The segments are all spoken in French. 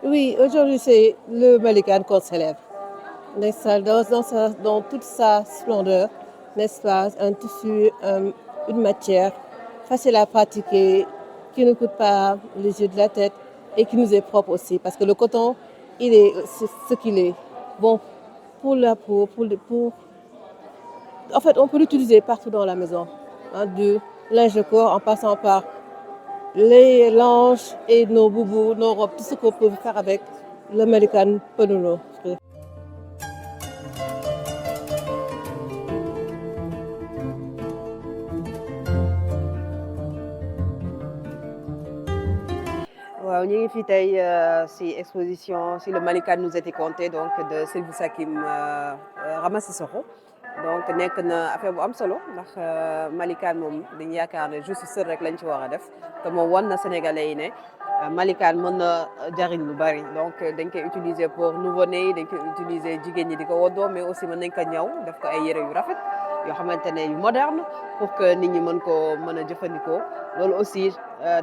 Oui, aujourd'hui, c'est le Malikan qu'on célèbre. N'est-ce pas? Dans toute sa splendeur, n'est-ce pas? Un tissu, une matière facile à pratiquer, qui ne coûte pas les yeux de la tête et qui nous est propre aussi. Parce que le coton, c'est ce qu'il est. Bon, pour la peau, en fait, on peut l'utiliser partout dans la maison. Hein, du linge de corps en passant par les linges et nos boubous, nos robes, tout ce qu'on peut faire avec l'American Penuno. waaw ñu ngi fii tey si exposition si le Malikan nous était conté donc de Sylvie Sakim Rama Sissoko donc nekk na affaire bu am solo ndax Malikan moom dañu yaakaar ne juste sër rek lañ ci war a def te moom wan na Sénégalais yi ne Malikan mën na jariñ lu bari donc dañ koy utiliser pour nouveau-né yi dañ koy utiliser jigéen ñi di ko woddoo mais aussi mën nañ ko ñaw def ko ay yére yu rafet yoo xamante ne yu moderne pour que nit ñi mën koo mën a jëfandikoo loolu aussi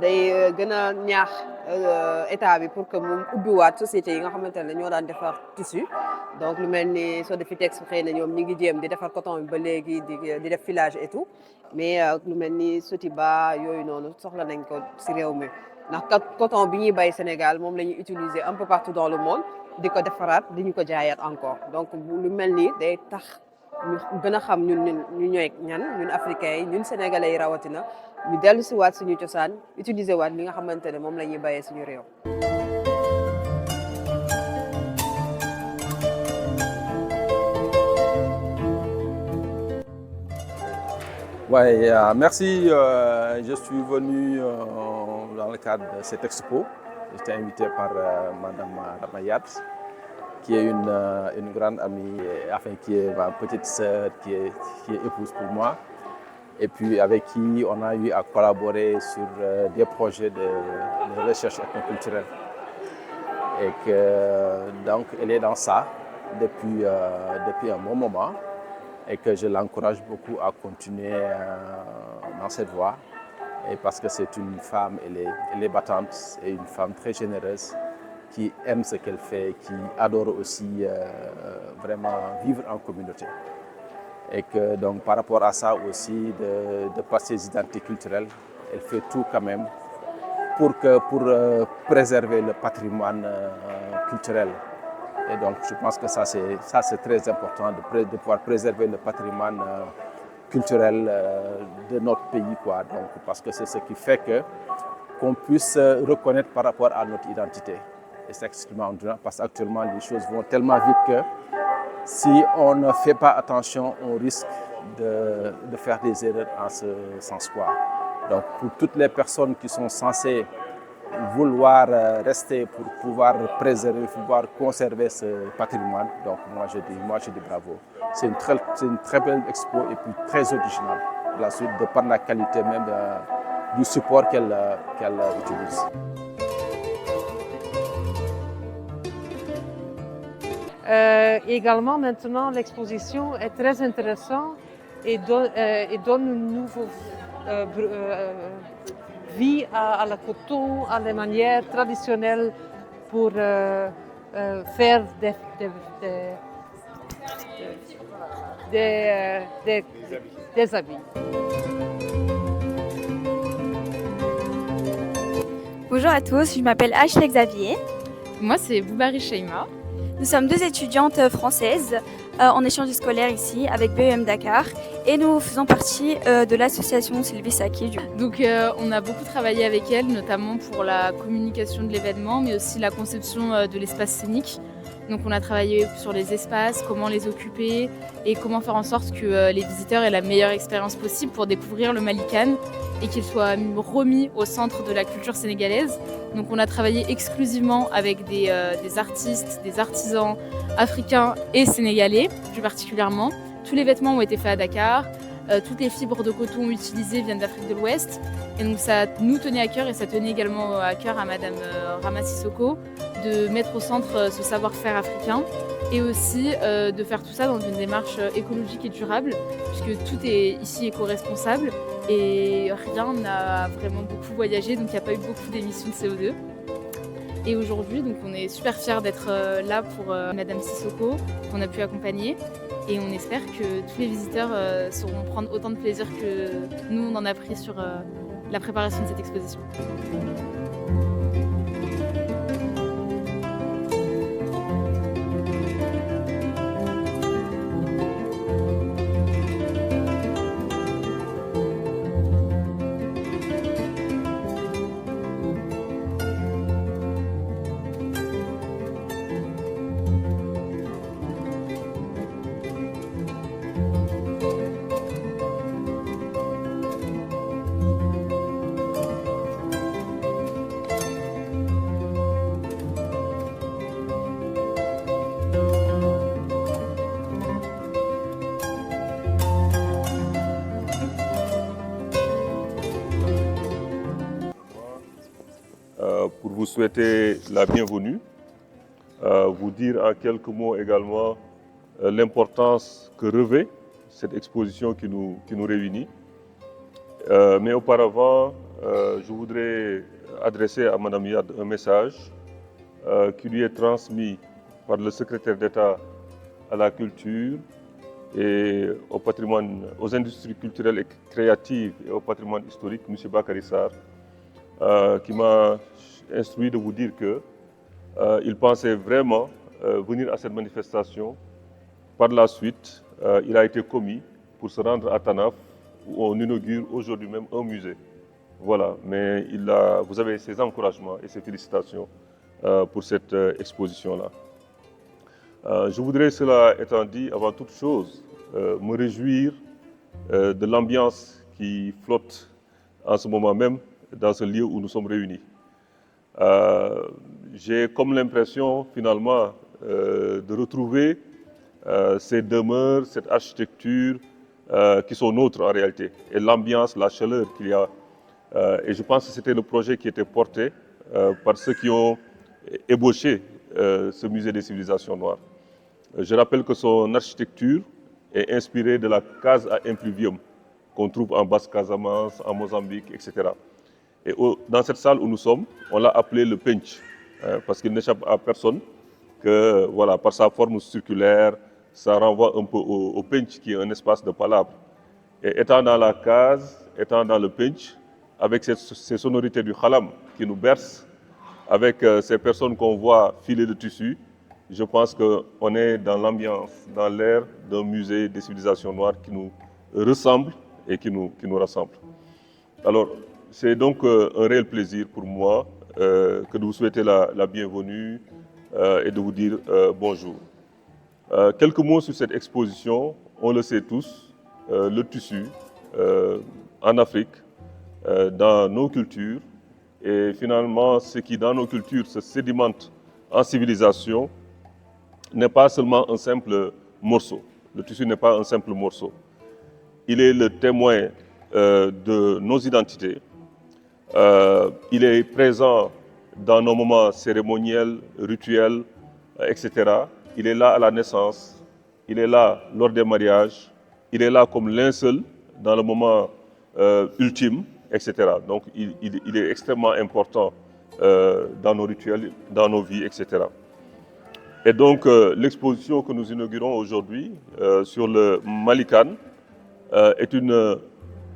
day gën a ñaax état bi pour que mu ubbiwaat société yi nga xamante ne ñoo daan defar tissu donc lu mel ni Sodefitex xëy na ñoom ñi ngi jéem di defar coton bi ba léegi di def filage et tout mais lu mel ni Sotiba yooyu noonu soxla nañ ko si réew mi ndax coton bi ñuy bay Sénégal moom la ñuy utiliser un peu partout dans le monde di ko defaraat di ñu ko jaayaat encore donc lu mel ni day tax ñu gën a xam ñun ñooy ñan ñun africains yi ñun sénégalais yi rawatina ñu dellu si waat suñu cosaan utiliser waat li nga xamante ne moom la ñuy bayee suñu réew. Ouais, merci. Je suis venu dans le cadre de cette expo. J'étais invité par Madame Ramayad, qui est une grande amie, enfin qui est ma petite sœur, qui est épouse pour moi, et puis avec qui on a eu à collaborer sur des projets de recherche ethnoculturelle. Et que donc elle est dans ça depuis un bon moment, et que je l'encourage beaucoup à continuer dans cette voie. Et parce que c'est une femme, elle est battante, et une femme très généreuse, qui aime ce qu'elle fait, qui adore aussi vraiment vivre en communauté. Et que donc par rapport à ça aussi, de par ses identités culturelles, elle fait tout quand même pour préserver le patrimoine culturel. Et donc je pense que ça c'est très important de pouvoir préserver le patrimoine culturel de notre pays, quoi. Donc, parce que c'est ce qui fait qu'on puisse reconnaître par rapport à notre identité. Et c'est extrêmement dur parce qu'actuellement les choses vont tellement vite que si on ne fait pas attention, on risque de faire des erreurs en ce sens, quoi. Donc pour toutes les personnes qui sont censées vouloir rester pour pouvoir préserver, pouvoir conserver ce patrimoine, donc moi je dis bravo. C'est une très belle expo et puis très originale, la suite de par la qualité même du support qu'elle utilise. Également, maintenant, l'exposition est très intéressante et donne une nouvelle vie à la coton, à les manières traditionnelles pour faire des habits. Bonjour à tous, je m'appelle Ashley Xavier. Moi, c'est Boubari Sheima. Nous sommes deux étudiantes françaises en échange scolaire ici avec BEM Dakar et nous faisons partie de l'association Sylvie Saki. Donc on a beaucoup travaillé avec elle, notamment pour la communication de l'événement, mais aussi la conception de l'espace scénique. Donc on a travaillé sur les espaces, comment les occuper et comment faire en sorte que les visiteurs aient la meilleure expérience possible pour découvrir le Malikan et qu'il soit remis au centre de la culture sénégalaise. Donc on a travaillé exclusivement avec des artistes, des artisans africains et sénégalais plus particulièrement. Tous les vêtements ont été faits à Dakar, toutes les fibres de coton utilisées viennent d'Afrique de l'Ouest. Et donc ça nous tenait à cœur et ça tenait également à cœur à Madame Rama Sissoko de mettre au centre ce savoir-faire africain et aussi de faire tout ça dans une démarche écologique et durable puisque tout est ici éco-responsable et rien n'a vraiment beaucoup voyagé, donc il n'y a pas eu beaucoup d'émissions de CO2. Et aujourd'hui, donc, on est super fiers d'être là pour Madame Sissoko, qu'on a pu accompagner. Et on espère que tous les visiteurs sauront prendre autant de plaisir que nous, on en a pris sur la préparation de cette exposition. Pour vous souhaiter la bienvenue, vous dire en quelques mots également l'importance que revêt cette exposition qui nous réunit. Mais auparavant, je voudrais adresser à Madame Yad un message qui lui est transmis par le secrétaire d'État à la culture et au patrimoine, aux industries culturelles et créatives et au patrimoine historique, M. Bakary Sarr, qui m'a instruit de vous dire qu'il pensait vraiment venir à cette manifestation. Par la suite, il a été commis pour se rendre à Tanaf, où on inaugure aujourd'hui même un musée. Voilà, mais vous avez ses encouragements et ses félicitations pour cette exposition-là. Je voudrais, cela étant dit, avant toute chose, me réjouir de l'ambiance qui flotte en ce moment même dans ce lieu où nous sommes réunis. J'ai comme l'impression finalement de retrouver ces demeures, cette architecture qui sont nôtres en réalité, et l'ambiance, la chaleur qu'il y a. Et je pense que c'était le projet qui était porté par ceux qui ont ébauché ce musée des civilisations noires. Je rappelle que son architecture est inspirée de la case à impluvium qu'on trouve en Basse-Casamance, en Mozambique, etc. Et dans cette salle où nous sommes, on l'a appelé le Pench, parce qu'il n'échappe à personne que, voilà, par sa forme circulaire, ça renvoie un peu au Pench, qui est un espace de palabre. Et étant dans la case, étant dans le Pench, avec ces sonorités du khalam qui nous bercent, avec ces personnes qu'on voit filer de tissu, je pense qu'on est dans l'ambiance, dans l'air d'un musée des civilisations noires qui nous ressemble et qui nous rassemble. Alors, c'est donc un réel plaisir pour moi que de vous souhaiter la bienvenue et de vous dire bonjour. Quelques mots sur cette exposition. On le sait tous, le tissu en Afrique, dans nos cultures, et finalement ce qui dans nos cultures se sédimente en civilisation n'est pas seulement un simple morceau. Le tissu n'est pas un simple morceau. Il est le témoin de nos identités. Il est présent dans nos moments cérémoniels, rituels, etc. Il est là à la naissance, il est là lors des mariages, il est là comme linceul dans le moment ultime, etc. Donc il est extrêmement important dans nos rituels, dans nos vies, etc. Et donc l'exposition que nous inaugurons aujourd'hui sur le Malikan est une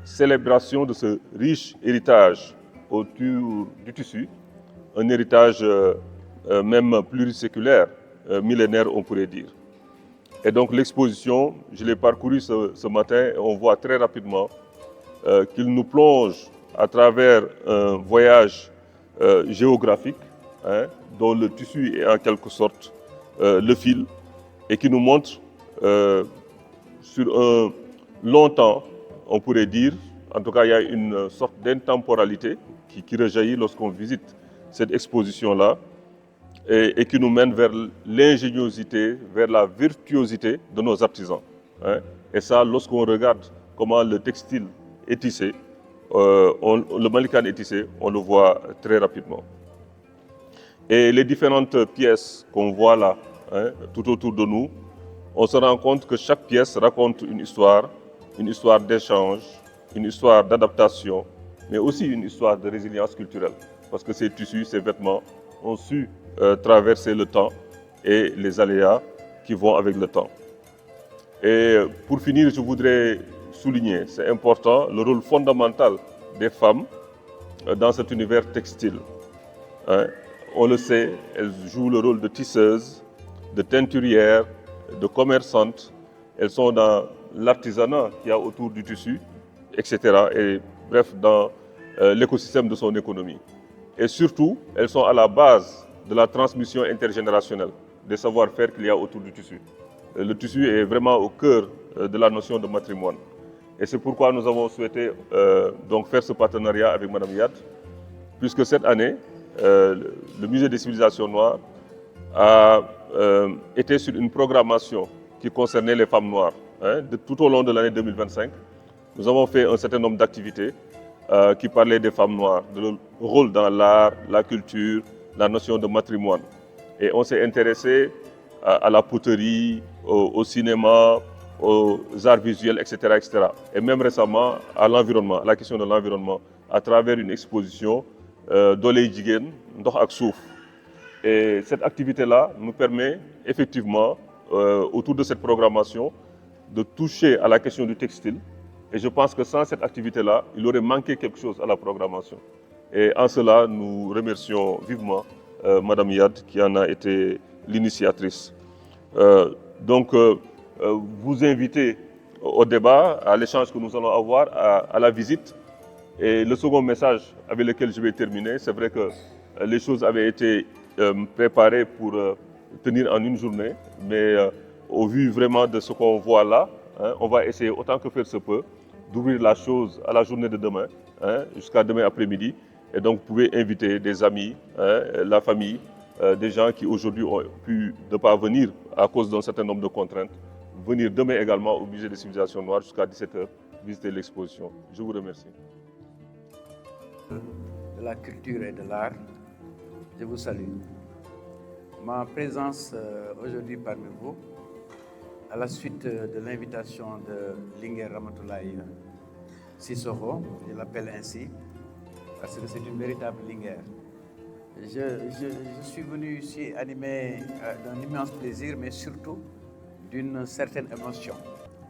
célébration de ce riche héritage autour du tissu, un héritage même pluriséculaire, millénaire on pourrait dire. Et donc l'exposition, je l'ai parcourue ce matin et on voit très rapidement qu'il nous plonge à travers un voyage géographique, dont le tissu est en quelque sorte le fil, et qui nous montre sur un long temps, on pourrait dire, en tout cas il y a une sorte d'intemporalité qui rejaillit lorsqu'on visite cette exposition-là, et qui nous mène vers l'ingéniosité, vers la virtuosité de nos artisans. Et ça, lorsqu'on regarde comment le textile est tissé, le Malikan est tissé, on le voit très rapidement. Et les différentes pièces qu'on voit là, tout autour de nous, on se rend compte que chaque pièce raconte une histoire d'échange, une histoire d'adaptation, mais aussi une histoire de résilience culturelle. Parce que ces tissus, ces vêtements ont su traverser le temps et les aléas qui vont avec le temps. Et pour finir, je voudrais souligner, c'est important, le rôle fondamental des femmes dans cet univers textile. Hein. On le sait, elles jouent le rôle de tisseuses, de teinturières, de commerçantes. Elles sont dans l'artisanat qu'il y a autour du tissu, etc. Et bref, dans l'écosystème de son économie. Et surtout, elles sont à la base de la transmission intergénérationnelle des savoir-faire qu'il y a autour du tissu. Le tissu est vraiment au cœur de la notion de matrimoine. Et c'est pourquoi nous avons souhaité donc faire ce partenariat avec Mme Yad, puisque cette année, le Musée des civilisations noires a été sur une programmation qui concernait les femmes noires. Hein, tout au long de l'année 2025, nous avons fait un certain nombre d'activités qui parlaient des femmes noires, de leur rôle dans l'art, la culture, la notion de matrimoine. Et on s'est intéressé à la poterie, au cinéma, aux arts visuels, etc., etc. Et même récemment à l'environnement, à la question de l'environnement, à travers une exposition Doley Jigen, Ndox ak Souf. Et cette activité-là nous permet effectivement, autour de cette programmation, de toucher à la question du textile. Et je pense que sans cette activité-là, il aurait manqué quelque chose à la programmation. Et en cela, nous remercions vivement Mme Yad qui en a été l'initiatrice. Donc, vous invitez au débat, à l'échange que nous allons avoir, à la visite. Et le second message avec lequel je vais terminer, c'est vrai que les choses avaient été préparées pour tenir en une journée, mais au vu vraiment de ce qu'on voit là, hein, on va essayer autant que faire se peut d'ouvrir la chose à la journée de demain, hein, jusqu'à demain après-midi. Et donc, vous pouvez inviter des amis, hein, la famille, des gens qui aujourd'hui ont pu ne pas venir à cause d'un certain nombre de contraintes, venir demain également au Musée des civilisations noires jusqu'à 17h, visiter l'exposition. Je vous remercie. De la culture et de l'art, je vous salue. Ma présence aujourd'hui parmi vous, à la suite de l'invitation de Linguère Ramatoulaye Sissoko, je l'appelle ainsi, parce que c'est une véritable Linguère. Je suis venu ici animé d'un immense plaisir, mais surtout d'une certaine émotion.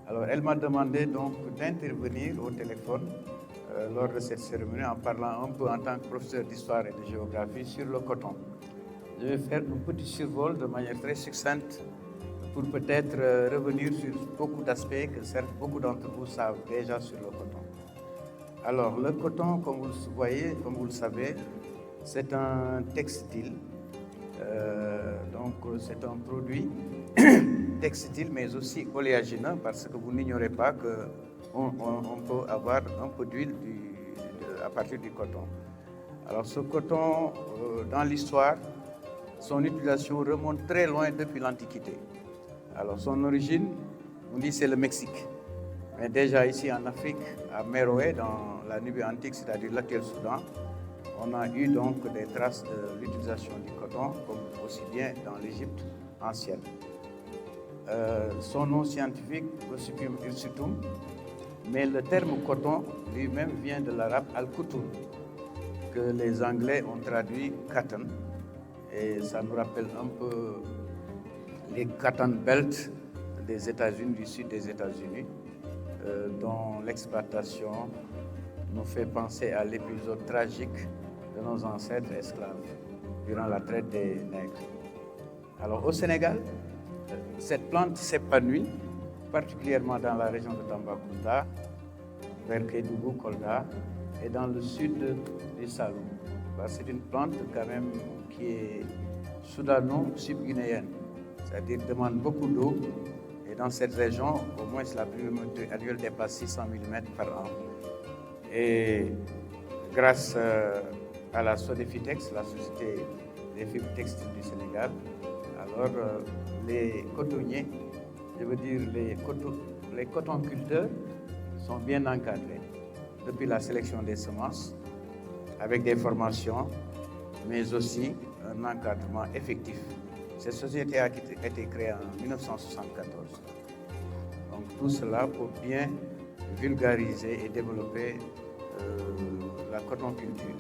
Alors, elle m'a demandé donc d'intervenir au téléphone lors de cette cérémonie en parlant un peu en tant que professeur d'histoire et de géographie sur le coton. Je vais faire un petit survol de manière très succincte pour peut-être revenir sur beaucoup d'aspects que certes beaucoup d'entre vous savent déjà sur le coton. Alors, le coton, comme vous le voyez, comme vous le savez, c'est un textile, donc c'est un produit textile mais aussi oléagineux parce que vous n'ignorez pas qu'on peut avoir un peu d'huile à partir du coton. Alors ce coton, dans l'histoire, son utilisation remonte très loin depuis l'Antiquité. Alors son origine, on dit c'est le Mexique. Mais déjà ici en Afrique, à Méroé, dans la Nubie antique, c'est-à-dire l'actuel Soudan, on a eu donc des traces de l'utilisation du coton, comme aussi bien dans l'Égypte ancienne. Son nom scientifique, Gossypium hirsutum, mais le terme coton lui-même vient de l'arabe al-kutun, que les Anglais ont traduit cotton, et ça nous rappelle un peu les cotton belts des États-Unis, du sud des États-Unis, dont l'exploitation nous fait penser à l'épisode tragique de nos ancêtres esclaves durant la traite des nègres. Alors au Sénégal, cette plante s'épanouit particulièrement dans la région de Tambacounda, vers Kédougou, Kolda et dans le sud du Saloum. C'est une plante quand même qui est soudano-subguinéenne, c'est-à-dire demande beaucoup d'eau et dans cette région, au moins la pluviométrie annuelle dépasse 600 mm par an. Et grâce à la Sodefitex, la société des fibres textiles du Sénégal, alors les cotonniers, je veux dire les cotonculteurs sont bien encadrés depuis la sélection des semences avec des formations, mais aussi un encadrement effectif. Cette société a été créée en 1974. Donc tout cela pour bien vulgariser et développer la cotonculture.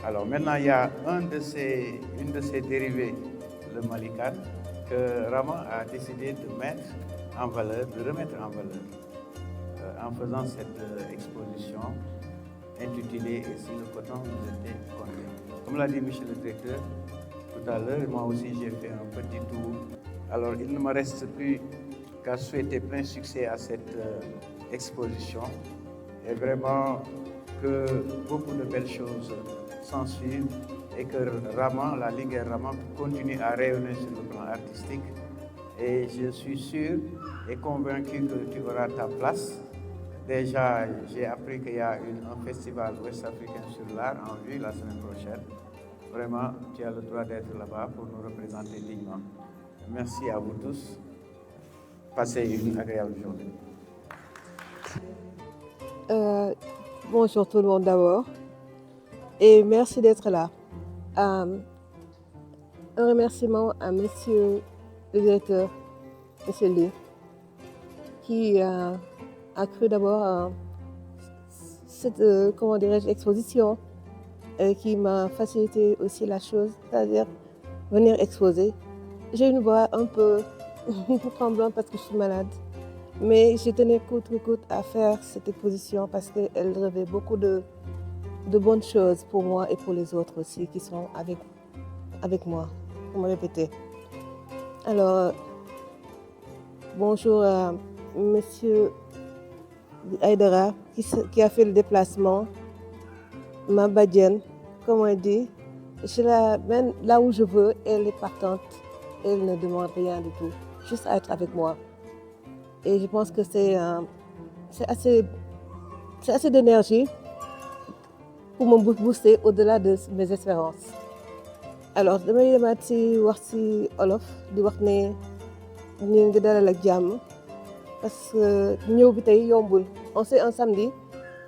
Alors maintenant, il y a une de ces dérivées, le Malikan, que Rama a décidé de mettre en valeur, de remettre en valeur, en faisant cette exposition intitulée « Et si le coton nous était compté ». Comme l'a dit Michel le directeur tout à l'heure, moi aussi j'ai fait un petit tour. Alors il ne me reste plus qu'à souhaiter plein succès à cette exposition et vraiment que beaucoup de belles choses s'en suivent et que Rama, la Linguère Rama, continue à rayonner sur le plan artistique. Et je suis sûr et convaincu que tu auras ta place. Déjà, j'ai appris qu'il y a un festival ouest-africain sur l'art en vue la semaine prochaine. Vraiment, tu as le droit d'être là-bas pour nous représenter dignement. Merci à vous tous. Passez une agréable journée. Bonjour tout le monde d'abord et merci d'être là. Un remerciement à monsieur le directeur, monsieur Lee, qui a cru d'abord à cette exposition qui m'a facilité aussi la chose, c'est-à-dire venir exposer. J'ai une voix un peu tremblante parce que je suis malade. Mais je tenais coûte que coûte à faire cette exposition parce qu'elle revêt beaucoup de bonnes choses pour moi et pour les autres aussi qui sont avec moi, pour me répéter. Alors, bonjour à monsieur Aïdara qui a fait le déplacement, ma badienne, comme on dit. Je l'amène là où je veux, elle est partante, elle ne demande rien du tout, juste à être avec moi. Et je pense que c'est assez d'énergie pour me booster au-delà de mes espérances. Alors damay demaat ci wax ci olof di wax ne ñu ngi dalal ak jàmm parce que ñëw bi tey yombul. On sait un samedi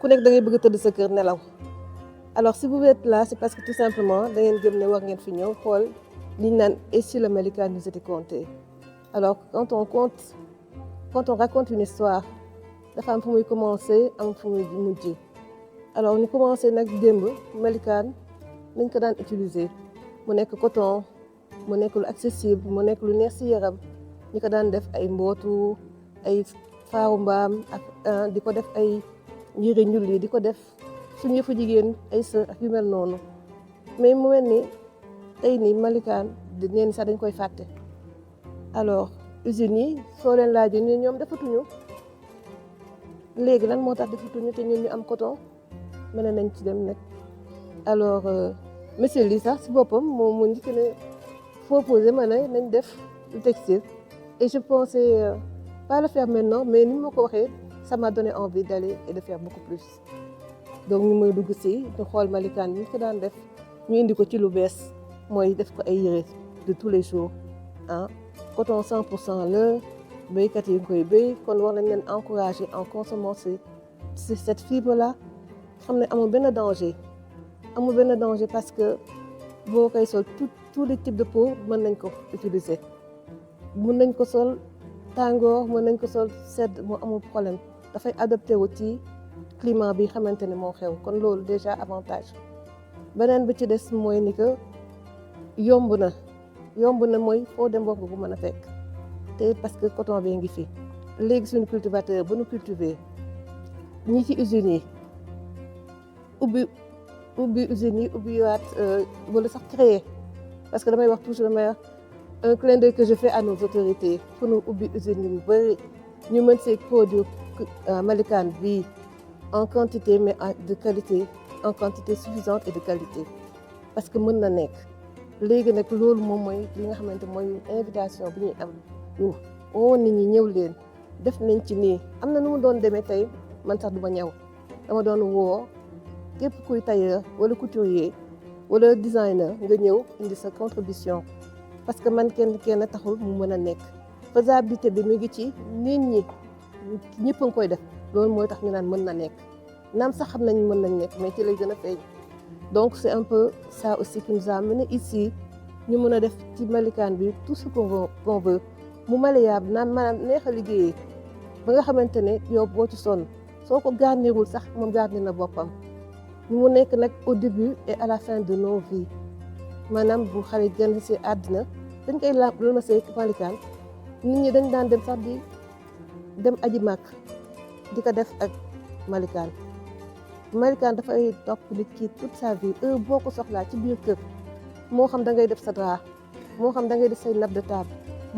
ku nekk da ngay bëgg a tëdd sa kër nelaw. Alors si vous êtes là, c'est parce que tout simplement da ngeen gëm ne war ngeen fi ñëw xool li ñu naan et si le Malikan nous était compté. Alors quand on raconte une histoire, dafa am fu muy commencer am fu muy mujj. Alors ñu commencé nag démb Malikan nañ ko daan utiliser mu nekk coton mu nekk lu accessible mu nekk lu neex ci yaram ñu ko daan def ay mbootu ay faaru mbaam ak di ko def ay yére ñul yi di ko def suñu yëfu jigéen ay sër ak yu mel noonu. Mais mu mel ni tey nii Malikan neen sax dañ koy fàtte. Alors usines yi soo leen laajee ni ñoom defatuñu léegi lan moo tax defatuñu te ñun ñu am coton mën nañ ci dem nag. Alors monsieur Ly sax si boppam moom mu njëkk ne proposé ma ne nañ def du textile et je pensais pas le faire maintenant mais ni ma ko waxee ça m'a donné envie d'aller et de faire beaucoup plus. Donc ñu may dugg si ñu xool Malikan ñu ko daan def ñu indi ko ci lu bees mooy def ko ay yére de tous les jours coton 100% la béykat yi koy béy kon war nañ leen encourager en consommant cette fibre là xam ne amul benn danger parce que boo koy sol tous les types de peau mën nañ ko utiliser mën nañ ko sol tàngoor mën nañ ko sol sedd moo amul problème dafay adapté wu ci climat bi xamante ne moo xew kon loolu déjà avantage. Beneen bi ci des mooy ni que yomb na mooy foo dem bokk bu mën a fekk te parce que coton bi ngi fi léegi suñu cultivateur ba nu cultiver ñi ci usines yi ubbi usines yi ubbi waat wala sax créer parce que damay wax toujours un clin d'œil que je fais à nos autorités pour nu ubbi usines yi mu bëri ñu mën see produire Malikan bi en quantité mais de qualité en quantité suffisante et de qualité parce que mën na nekk. léegi nag loolu moom mooy li nga xamante mooy invitation bi ñuy am ñu woo nit ñi ñëw leen def nañ ci nii am na nu mu doon demee tey man sax du ma ñëw dama doon woo képp kuy tailleur wala couturier wala designer nga ñëw indi sa contribution parce que man kenn taxul mu mën a nekk faisabilité bi mi ngi ci nit ñi ñëpp a ngi koy def loolu mooy tax ñu naan mën na nekk naam sax xam nañ mën nañ nekk mais ci lay gën a feeñ. Donc c'est un peu ça aussi qui nous a amené ici ñu mën a def ci Malikan bi tout ce qu'on veut mu malléable naan maanaam neex a liggéeyee ba nga xamante ne yow boo ci sonn soo ko garnirul sax moom garnir na boppam mu nekk nag au début et à la fin de nos vies maanaam bu xale gën ci àddina dañ koy ramasser Malikaan nit ñi dañ daan dem sax di dem aji màkk di ko def ak Malikaan dafay topp nit ki toute sa vie heure boo ko soxlaa ci biir kër moo xam da ngay def sa drap moo xam da ngay def say nappe de table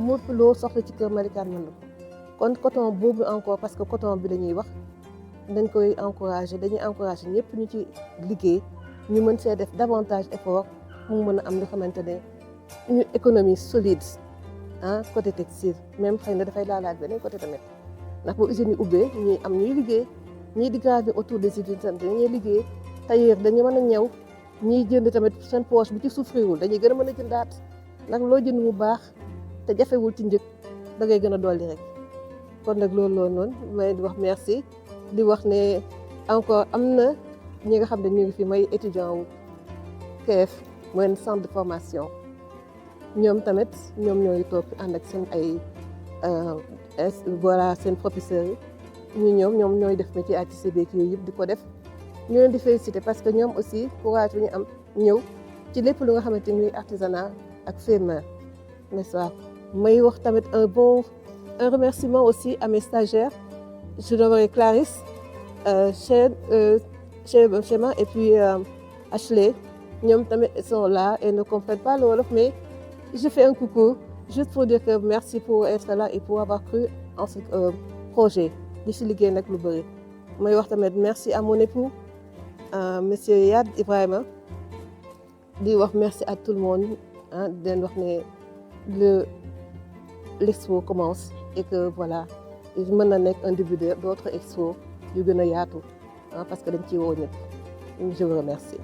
lépp loo soxla ci kër Malikaan mën na kon coton boobu encore parce que coton bi dañuy wax dañ koy encourager dañuy encourager ñëpp ñu ci liggéey ñu mën see def davantage effort mu mën a am lu xamante ne une économie solide ah côté textile même xëy na dafay laalaat beneen côté tamit ndax bu usines yi ubbee ñuy am ñuy liggéey ñii di graver autour des usines tamit dañuy liggéey tailleur dañu mën a ñëw ñiy jënd tamit seen poche bi ci souffrirul dañuy gën a mën a jëndaat ndax loo jënd mu baax te jafewul ci njëg da ngay gën a dolli rek kon nag loolu noonu may di wax merci di wax ne encore am na ñi nga xam ne ñu ngi fi may étudiant wu KF mooy centre de formation ñoom tamit ñoom ñooy toog ànd ak seen ay voilà seen professeurs yi ñoom ñooy def métier artistique beeg yooyu yëpp di ko def ñu leen di féliciter parce que ñoom aussi courage bi ñu am ñëw ci lépp lu nga xamante ni artisanat ak fait main n'est-ce pas may wax tamit un remerciement aussi à mes stagiaires je nommerai Clarisse Chema et puis Ashley ñoom tamit sont là et ne comprennent pas le wolof mais je fais un coucou juste pour dire que merci pour être là et pour avoir cru en ce projet di si liggéey nag lu bëri may wax tamit merci à mon époux monsieur Yad Ibrahima di wax merci à tout le monde ah di leen wax ne l'expo commence et que voilà mën na nekk un début d'autres expos yu gën a yaatu parce que dañ ciy woo ñëpp je vous remercie.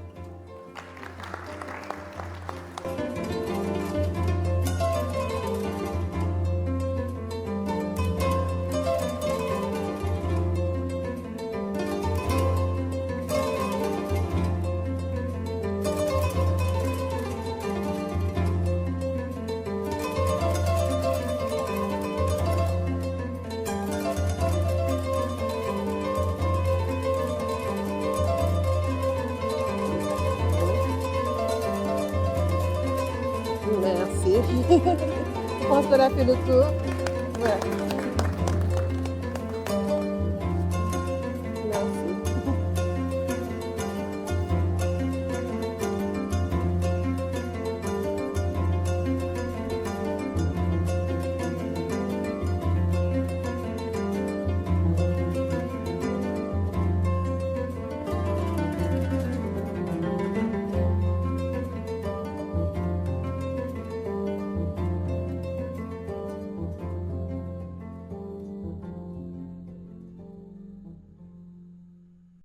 Merci. Je pense qu'on a fait le tour. Voilà.